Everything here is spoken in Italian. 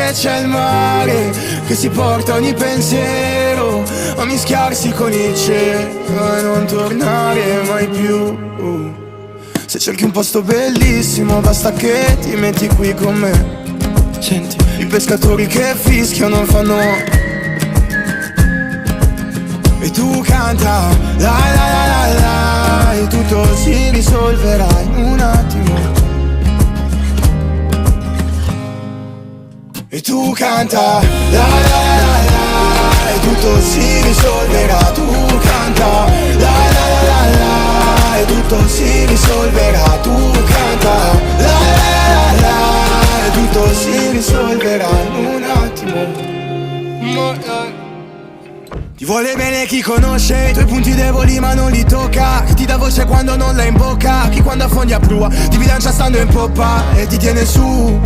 che c'è il mare che si porta ogni pensiero a mischiarsi con il cielo e non tornare mai più. Se cerchi un posto bellissimo basta che ti metti qui con me. Senti, i pescatori che fischiano fanno e tu canta la la la la la e tutto si risolverà in un attimo. E tu canta la la la la e tutto si risolverà. Tu canta la la la la la e tutto si risolverà. Tu canta la la la la e tutto si risolverà in un attimo. Ti vuole bene chi conosce i tuoi punti deboli ma non li tocca, chi ti dà voce quando non l'hai in bocca, chi quando affondi a prua ti bilancia stando in poppa e ti tiene su.